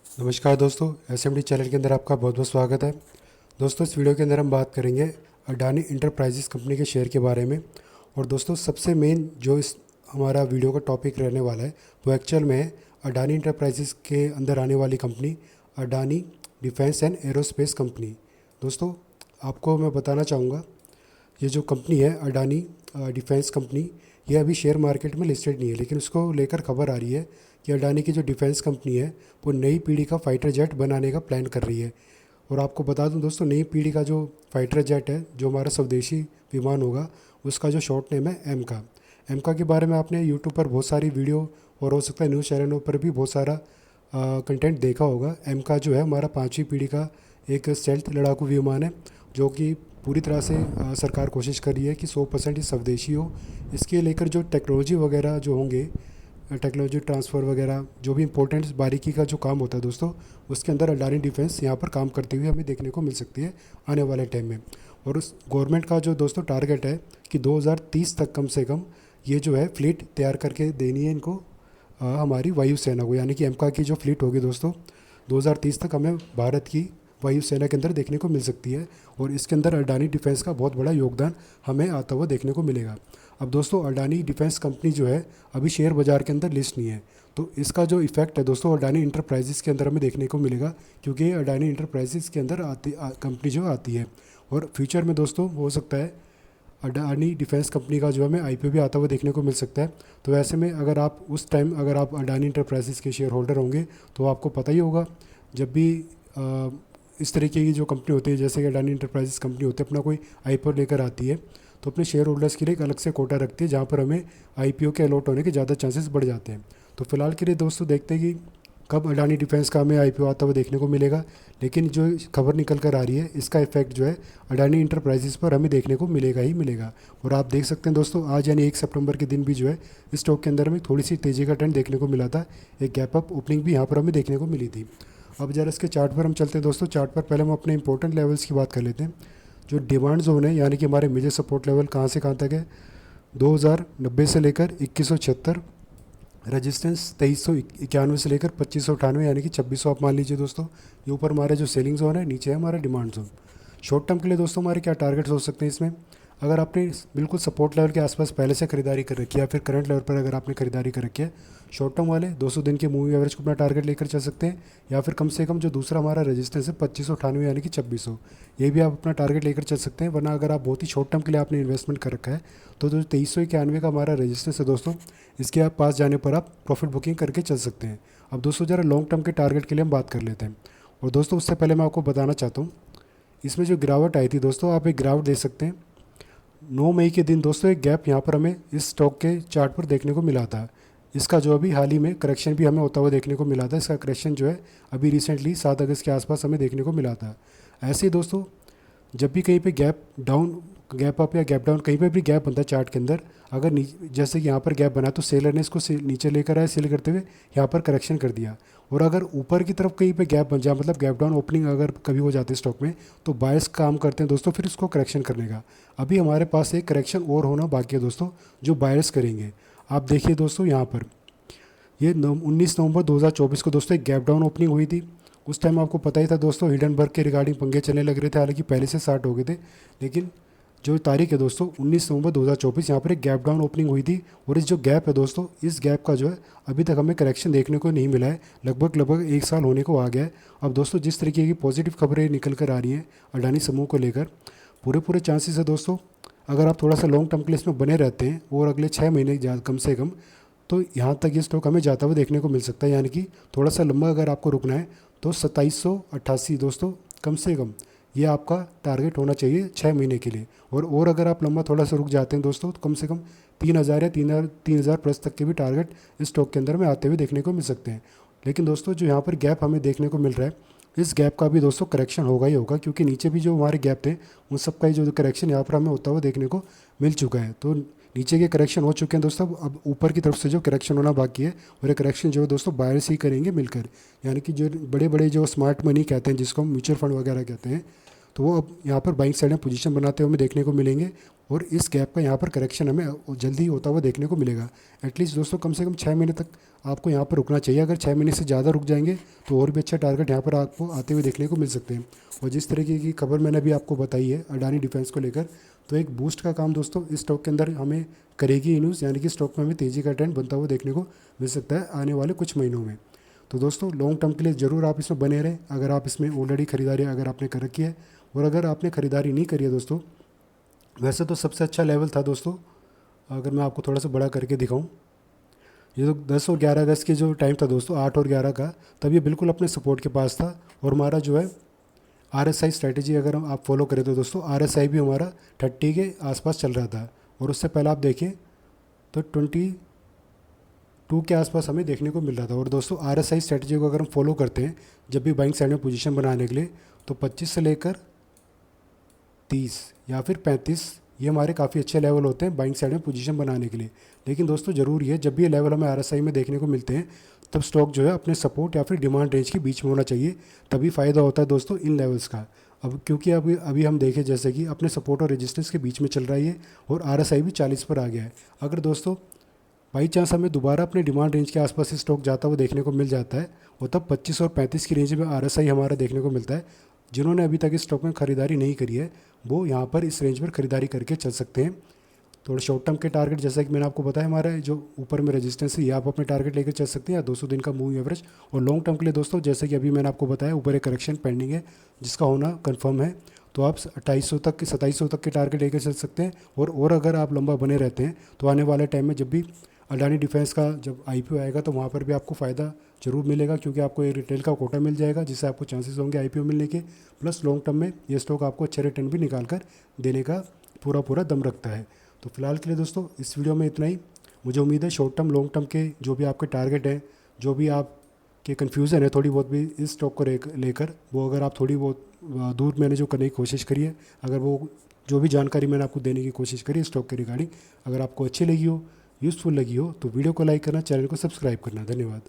नमस्कार दोस्तों, SMD channel के अंदर आपका बहुत बहुत स्वागत है। दोस्तों, इस वीडियो के अंदर हम बात करेंगे अडानी इंटरप्राइजेस कंपनी के शेयर के बारे में। और दोस्तों, सबसे मेन जो इस हमारा वीडियो का टॉपिक रहने वाला है वो एक्चुअल में है अडानी इंटरप्राइजेस के अंदर आने वाली company Adani defence and aerospace company. दोस्तों, आपको मैं बताना चाहूँगा, ये जो कंपनी है अडानी डिफेंस कंपनी, ये अभी शेयर मार्केट में लिस्टेड नहीं है, लेकिन उसको लेकर खबर आ रही है कि अडानी की जो डिफेंस कंपनी है वो नई पीढ़ी का फाइटर जेट बनाने का प्लान कर रही है। और आपको बता दूं दोस्तों, नई पीढ़ी का जो फाइटर जेट है, जो हमारा स्वदेशी विमान होगा, उसका जो शॉर्ट नेम है एमका के बारे में आपने यूट्यूब पर बहुत सारी वीडियो और हो सकता है न्यूज़ चैनलों पर भी बहुत सारा कंटेंट देखा होगा। एमका जो है हमारा 5वीं पीढ़ी का एक स्टेल्थ लड़ाकू विमान है, जो कि पूरी तरह से सरकार कोशिश कर रही है कि 100% ही स्वदेशी हो। इसके लेकर जो टेक्नोलॉजी वगैरह जो होंगे, टेक्नोलॉजी ट्रांसफ़र वगैरह, जो भी इंपॉर्टेंट बारीकी का जो काम होता है दोस्तों, उसके अंदर अडानी डिफेंस यहाँ पर काम करते हुए हमें देखने को मिल सकती है आने वाले टाइम में। और उस गवर्नमेंट का जो दोस्तों टारगेट है कि 2030 तक कम से कम ये जो है फ्लीट तैयार करके देनी है इनको, हमारी वायुसेना को। यानी कि एमका की जो फ्लीट होगी दोस्तों, 2030 तक हमें भारत की वायुसेना के अंदर देखने को मिल सकती है। और इसके अंदर अडानी डिफेंस का बहुत बड़ा योगदान हमें आता हुआ देखने को मिलेगा। अब दोस्तों, अडानी डिफेंस कंपनी जो है अभी शेयर बाज़ार के अंदर लिस्ट नहीं है, तो इसका जो इफेक्ट है दोस्तों अडानी इंटरप्राइजेस के अंदर हमें देखने को मिलेगा, क्योंकि ये अडानी इंटरप्राइजेस के अंदर कंपनी जो आती है। और फ्यूचर में दोस्तों हो सकता है अडानी डिफेंस कंपनी का जो हमें आईपीओ भी आता हुआ देखने को मिल सकता है। तो ऐसे में अगर आप उस टाइम अगर आप अडानी इंटरप्राइजेस के शेयर होल्डर होंगे तो आपको पता ही होगा, जब भी इस तरीके की जो कंपनी होती है, जैसे कि अडानी इंटरप्राइजेस कंपनी होती है, अपना कोई आईपीओ लेकर आती है, तो अपने शेयर होल्डर्स के लिए एक अलग से कोटा रखती है, जहाँ पर हमें आईपीओ के अलॉट होने के ज़्यादा चांसेस बढ़ जाते हैं। तो फिलहाल के लिए दोस्तों देखते हैं कि कब अडानी डिफेंस का हमें आईपीओ आता हुआ देखने को मिलेगा। लेकिन जो खबर निकल कर आ रही है, इसका इफेक्ट जो है अडानी इंटरप्राइजेस पर हमें देखने को मिलेगा ही मिलेगा। और आप देख सकते हैं दोस्तों, आज यानी 1 सितंबर के दिन भी जो है इस स्टॉक के अंदर में थोड़ी सी तेज़ी का ट्रेंड देखने को मिला था। एक गैप अप ओपनिंग भी यहाँ पर हमें देखने को मिली थी। अब जरा इसके चार्ट पर हम चलते हैं दोस्तों। चार्ट पर पहले हम अपने इंपॉर्टेंट लेवल्स की बात कर लेते हैं। जो डिमांड जोन है, यानी कि हमारे मेजर सपोर्ट लेवल कहाँ से कहाँ तक है, 2090 से लेकर 2176, रेजिस्टेंस 2391 से लेकर 2598, यानी कि 2600 आप मान लीजिए दोस्तों। ये ऊपर हमारे जो सेलिंग जोन है, नीचे है हमारा डिमांड जोन। शॉर्ट टर्म के लिए दोस्तों हमारे क्या टारगेट्स हो सकते हैं इसमें, अगर आपने बिल्कुल सपोर्ट लेवल के आसपास पहले से खरीदारी कर रखी है, या फिर करंट लेवल पर अगर आपने खरीदारी कर रखी है, शॉर्ट टर्म वाले 200 दिन के मूविंग एवरेज को अपना टारगेट लेकर चल सकते हैं। या फिर कम से कम जो दूसरा हमारा रेजिस्टेंस है 2598 यानी कि 2600, ये भी आप अपना टारगेट लेकर चल सकते हैं। वरना अगर आप बहुत ही शॉर्ट टर्म के लिए आपने इन्वेस्टमेंट कर रखा है, तो जो 2391 का हमारा रेजिस्टेंस है दोस्तों, इसके आप पास जाने पर आप प्रॉफिट बुकिंग करके चल सकते हैं। अब दोस्तों, ज़रा लॉन्ग टर्म के टारगेट के लिए हम बात कर लेते हैं। और दोस्तों, उससे पहले मैं आपको बताना चाहता हूँ, इसमें जो गिरावट आई थी दोस्तों, आप एक गिरावट देख सकते हैं 9 मई के दिन दोस्तों। एक गैप यहाँ पर हमें इस स्टॉक के चार्ट पर देखने को मिला था। इसका जो अभी हाल ही में करेक्शन भी हमें होता हुआ देखने को मिला था। इसका करेक्शन जो है अभी रिसेंटली 7 अगस्त के आसपास हमें देखने को मिला था। ऐसे ही दोस्तों, जब भी कहीं पे गैप डाउन, गैप अप या गैप डाउन, कहीं पे भी गैप बनता है चार्ट के अंदर, अगर जैसे कि यहाँ पर गैप बना तो सेलर ने इसको नीचे लेकर आए, सेल करते हुए यहाँ पर करेक्शन कर दिया। और अगर ऊपर की तरफ कहीं पे गैप बन जाए, मतलब गैप डाउन ओपनिंग अगर कभी हो जाती है स्टॉक में, तो बायर्स काम करते हैं दोस्तों फिर इसको करेक्शन करने का। अभी हमारे पास एक करेक्शन और होना बाकी है दोस्तों, जो बायर्स करेंगे। आप देखिए दोस्तों, यहाँ पर ये 19 नवंबर 2024 को दोस्तों एक गैप डाउन ओपनिंग हुई थी। उस टाइम आपको पता ही था दोस्तों, हिडनबर्ग के रिगार्डिंग पंगे चलने लग रहे थे, हालांकि पहले से स्टार्ट हो गए थे। लेकिन जो तारीख है दोस्तों 19 नवंबर 2024, यहाँ पर एक गैप डाउन ओपनिंग हुई थी। और इस जो गैप है दोस्तों, इस गैप का जो है अभी तक हमें करेक्शन देखने को नहीं मिला है। लगभग 1 साल होने को आ गया है। अब दोस्तों, जिस तरीके की पॉजिटिव खबरें निकल कर आ रही हैं अडानी समूह को लेकर, पूरे चांसेस है दोस्तों, अगर आप थोड़ा सा लॉन्ग टर्म के लिए इसमें बने रहते हैं और अगले 6 महीने कम से कम, तो यहाँ तक ये स्टॉक हमें जाता हुआ देखने को मिल सकता है। यानी कि थोड़ा सा लंबा अगर आपको रुकना है तो 2788 दोस्तों कम से कम ये आपका टारगेट होना चाहिए 6 महीने के लिए। और अगर आप लंबा थोड़ा सा रुक जाते हैं दोस्तों, तो कम से कम 3000 या 3000 प्लस तक के भी टारगेट इस स्टॉक के अंदर में आते हुए देखने को मिल सकते हैं। लेकिन दोस्तों, जो यहाँ पर गैप हमें देखने को मिल रहा है, इस गैप का भी दोस्तों करेक्शन होगा ही होगा, क्योंकि नीचे भी जो हमारे गैप थे उन सब का ही जो करेक्शन यहाँ पर हमें होता हुआ देखने को मिल चुका है। तो नीचे के करेक्शन हो चुके हैं दोस्तों, अब ऊपर की तरफ से जो करेक्शन होना बाकी है, और ये करेक्शन जो है दोस्तों बायर्स ही करेंगे मिलकर। यानी कि जो बड़े बड़े जो स्मार्ट मनी कहते हैं, जिसको हम म्यूचुअल फंड वगैरह कहते हैं, तो वो अब यहाँ पर बाइंग साइड में पोजीशन बनाते हुए हमें देखने को मिलेंगे और इस गैप का यहाँ पर करेक्शन हमें जल्दी ही होता हुआ देखने को मिलेगा। एटलीस्ट दोस्तों कम से कम 6 महीने तक आपको यहाँ पर रुकना चाहिए। अगर 6 महीने से ज़्यादा रुक जाएंगे तो और भी अच्छा टारगेट यहाँ पर आपको आते हुए देखने को मिल सकते हैं। और जिस तरीके की खबर मैंने अभी आपको बताई है अडानी डिफेंस को लेकर, तो एक बूस्ट का काम दोस्तों इस स्टॉक के अंदर हमें करेगी ही न्यूज़, यानी कि स्टॉक में हमें तेज़ी का ट्रेंड बनता हुआ देखने को मिल सकता है आने वाले कुछ महीनों में। तो दोस्तों लॉन्ग टर्म के लिए ज़रूर आप इसमें बने रहें। अगर आप इसमें ऑलरेडी खरीदारी अगर आपने कर रखी है, और अगर आपने खरीदारी नहीं करी है दोस्तों, वैसे तो सबसे अच्छा लेवल था दोस्तों, अगर मैं आपको थोड़ा सा बड़ा करके दिखाऊं, ये तो 10 और 11 अगस्त के जो टाइम था दोस्तों 8 और 11 का, तब ये बिल्कुल अपने सपोर्ट के पास था। और हमारा जो है RSI स्ट्रैटेजी अगर हम आप फॉलो करें तो दोस्तों RSI भी हमारा 30 के आसपास चल रहा था। और उससे पहले आप देखें तो 22 के आसपास हमें देखने को मिल रहा था। और दोस्तों RSI स्ट्रैटेजी को अगर हम फॉलो करते हैं जब भी बाइंग साइड में पोजीशन बनाने के लिए, तो 25 से लेकर 30 या फिर 35 ये हमारे काफ़ी अच्छे लेवल होते हैं बाइंग साइड में पोजीशन बनाने के लिए। लेकिन दोस्तों ज़रूरी है जब भी ये लेवल हमें RSI में देखने को मिलते हैं तब स्टॉक जो है अपने सपोर्ट या फिर डिमांड रेंज के बीच में होना चाहिए, तभी फ़ायदा होता है दोस्तों इन लेवल्स का। अब क्योंकि अभी हम देखें जैसे कि अपने सपोर्ट और रेजिस्टेंस के बीच में चल रहा है ये, और RSI भी 40 पर आ गया है। अगर दोस्तों बाई चांस हमें दोबारा अपने डिमांड रेंज के आसपास से स्टॉक जाता हुआ देखने को मिल जाता है, और तब 25 और 35 की रेंज में RSI हमारा देखने को मिलता है। जिन्होंने अभी तक इस स्टॉक में खरीदारी नहीं करी है वो यहाँ पर इस रेंज पर खरीदारी करके चल सकते हैं। थोड़ा शॉर्ट टर्म के टारगेट जैसा कि मैंने आपको बताया हमारा जो ऊपर में रेजिस्टेंस है ये आप अपने टारगेट लेकर चल सकते हैं, या 200 दिन का मूविंग एवरेज। और लॉन्ग टर्म के लिए दोस्तों जैसे कि अभी मैंने आपको बताया ऊपर एक करेक्शन पेंडिंग है जिसका होना कंफर्म है, तो आप 2800 तक 2700 तक के टारगेट लेकर चल सकते हैं। और अगर आप लंबा बने रहते हैं तो आने वाले टाइम में जब भी अडानी डिफेंस का जब IPO आएगा तो वहाँ पर भी आपको फ़ायदा जरूर मिलेगा, क्योंकि आपको एक रिटेल का कोटा मिल जाएगा जिससे आपको चांसेस होंगे IPO मिलने के। प्लस लॉन्ग टर्म में ये स्टॉक आपको अच्छे रिटर्न भी निकाल कर देने का पूरा दम रखता है। तो फिलहाल के लिए दोस्तों इस वीडियो में इतना ही। मुझे उम्मीद है शॉर्ट टर्म लॉन्ग टर्म के जो भी आपके टारगेट हैं, जो भी आपके कन्फ्यूज़न है थोड़ी बहुत भी इस स्टॉक को लेकर, वो अगर आप थोड़ी बहुत दूर मैंने जो करने की कोशिश करी है, अगर वो जो भी जानकारी मैंने आपको देने की कोशिश करी है स्टॉक के रिगार्डिंग, अगर आपको अच्छी लगी हो, यूज़फुल लगी हो, तो वीडियो को लाइक करना, चैनल को सब्सक्राइब करना। धन्यवाद।